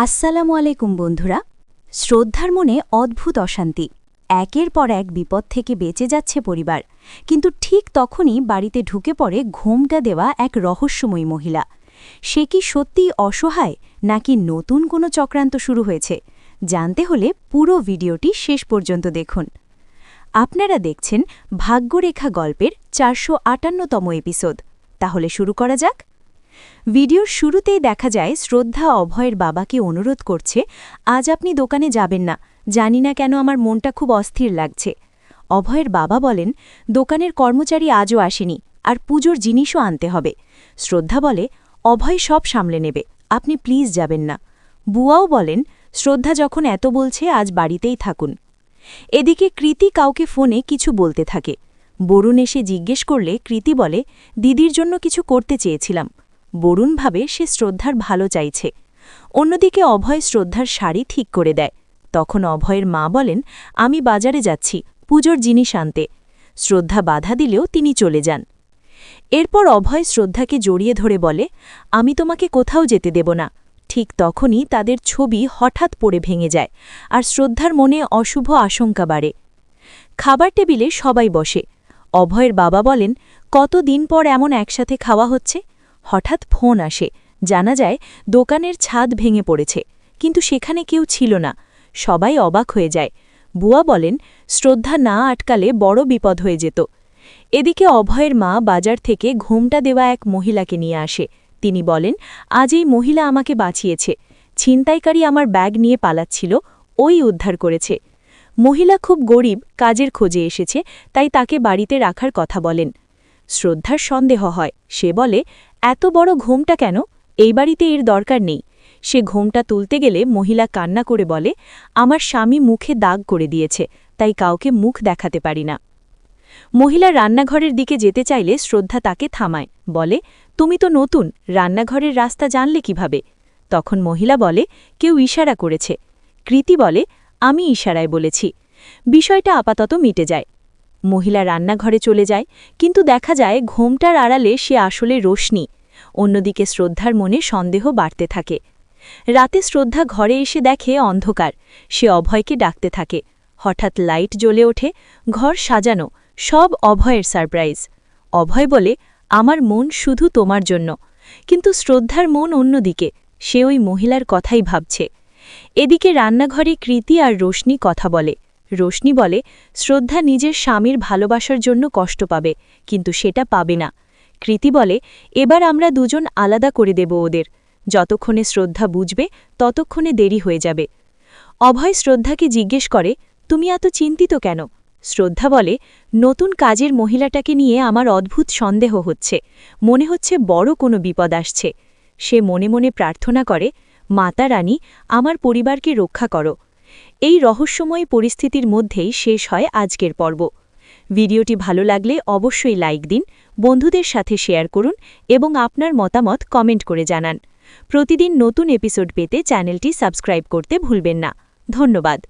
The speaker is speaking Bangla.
আসসালামু আলাইকুম বন্ধুরা। শ্রদ্ধার মনে অদ্ভুত অশান্তি। একের পর এক বিপদ থেকে বেঁচে যাচ্ছে পরিবার, কিন্তু ঠিক তখনই বাড়িতে ঢুকে পড়ে ঘোমটা দেওয়া এক রহস্যময়ী মহিলা। সে কি সত্যিই অসহায়, নাকি নতুন কোনো চক্রান্ত শুরু হয়েছে? জানতে হলে পুরো ভিডিওটি শেষ পর্যন্ত দেখুন। আপনারা দেখছেন ভাগ্যরেখা গল্পের 458তম এপিসোড। তাহলে শুরু করা যাক। ভিডিওর শুরুতেই দেখা যায় শ্রদ্ধা অভয়ের বাবাকে অনুরোধ করছে, আজ আপনি দোকানে যাবেন না, জানি না কেন আমার মনটা খুব অস্থির লাগছে। অভয়ের বাবা বলেন, দোকানের কর্মচারী আজও আসেনি, আর পুজোর জিনিসও আনতে হবে। শ্রদ্ধা বলে, অভয় সব সামলে নেবে, আপনি প্লিজ যাবেন না। বুয়াও বলেন, শ্রদ্ধা যখন এত বলছে আজ বাড়িতেই থাকুন। এদিকে কৃতি কাউকে ফোনে কিছু বলতে থাকে। বরুণ এসে জিজ্ঞেস করলে কৃতি বলে, দিদির জন্য কিছু করতে চেয়েছিলাম। বরুণ ভাবে সে শ্রদ্ধার ভালো চাইছে। অন্যদিকে অভয় শ্রদ্ধার শাড়ি ঠিক করে দেয়। তখন অভয়ের মা বলেন, আমি বাজারে যাচ্ছি পুজোর জিনিস আনতে। শ্রদ্ধা বাধা দিলেও তিনি চলে যান। এরপর অভয় শ্রদ্ধাকে জড়িয়ে ধরে বলে, আমি তোমাকে কোথাও যেতে দেব না। ঠিক তখনই তাদের ছবি হঠাৎ পড়ে ভেঙে যায়, আর শ্রদ্ধার মনে অশুভ আশঙ্কা বাড়ে। খাবার টেবিলে সবাই বসে। অভয়ের বাবা বলেন, কতদিন পর এমন একসাথে খাওয়া হচ্ছে। হঠাৎ ফোন আসে, জানা যায় দোকানের ছাদ ভেঙে পড়েছে, কিন্তু সেখানে কেউ ছিল না। সবাই অবাক হয়ে যায়। বুয়া বলেন, শ্রদ্ধা না আটকালে বড় বিপদ হয়ে যেত। এদিকে অভয়ের মা বাজার থেকে ঘোমটা দেওয়া এক মহিলাকে নিয়ে আসে। তিনি বলেন, আজ এই মহিলা আমাকে বাঁচিয়েছে। ছিনতাইকারী আমার ব্যাগ নিয়ে পালাচ্ছিল, ওই উদ্ধার করেছে। মহিলা খুব গরিব, কাজের খোঁজে এসেছে, তাই তাকে বাড়িতে রাখার কথা বলেন। শ্রদ্ধার সন্দেহ হয়। সে বলে, এত বড় ঘোমটা কেন? এই বাড়িতে এর দরকার নেই। সে ঘোমটা তুলতে গেলে মহিলা কান্না করে বলে, আমার স্বামী মুখে দাগ করে দিয়েছে, তাই কাউকে মুখ দেখাতে পারি না। মহিলা রান্নাঘরের দিকে যেতে চাইলে শ্রদ্ধা তাকে থামায়, বলে, তুমি তো নতুন, রান্নাঘরের রাস্তা জানলে কিভাবে? তখন মহিলা বলে, কেউ ইশারা করেছে। কৃতি বলে, আমি ইশারায় বলেছি। বিষয়টা আপাতত মিটে যায়। মহিলা রান্নাঘরে চলে যায়, কিন্তু দেখা যায় ঘোমটার আড়ালে সে আসলে রোশনি। অন্যদিকে শ্রদ্ধার মনে সন্দেহ বাড়তে থাকে। রাতে শ্রদ্ধা ঘরে এসে দেখে অন্ধকার। সে অভয়কে ডাকতে থাকে। হঠাৎ লাইট জ্বলে ওঠে, ঘর সাজানো, সব অভয়ের সারপ্রাইজ। অভয় বলে, আমার মন শুধু তোমার জন্য। কিন্তু শ্রদ্ধার মন অন্যদিকে, সে ওই মহিলার কথাই ভাবছে। এদিকে রান্নাঘরে কৃতি আর রোশনি কথা বলে। রোশনি বলে, শ্রদ্ধা নিজের স্বামীর ভালোবাসার জন্য কষ্ট পাবে, কিন্তু সেটা পাবে না। কৃতি বলে, এবার আমরা দুজন আলাদা করে দেব ওদের। যতক্ষণে শ্রদ্ধা বুঝবে ততক্ষণে দেরি হয়ে যাবে। অভয় শ্রদ্ধাকে জিজ্ঞেস করে, তুমি এত চিন্তিত কেন? শ্রদ্ধা বলে, নতুন কাজের মহিলাটাকে নিয়ে আমার অদ্ভুত সন্দেহ হচ্ছে, মনে হচ্ছে বড় কোনো বিপদ আসছে। সে মনে মনে প্রার্থনা করে, মাতা রানী, আমার পরিবারকে রক্ষা করো। এই রহস্যময় পরিস্থিতির মধ্যেই শেষ হয় আজকের পর্ব। ভিডিওটি ভালো লাগলে অবশ্যই লাইক দিন, বন্ধুদের সাথে শেয়ার করুন এবং আপনার মতামত কমেন্ট করে জানান। প্রতিদিন নতুন এপিসোড পেতে চ্যানেলটি সাবস্ক্রাইব করতে ভুলবেন না। ধন্যবাদ।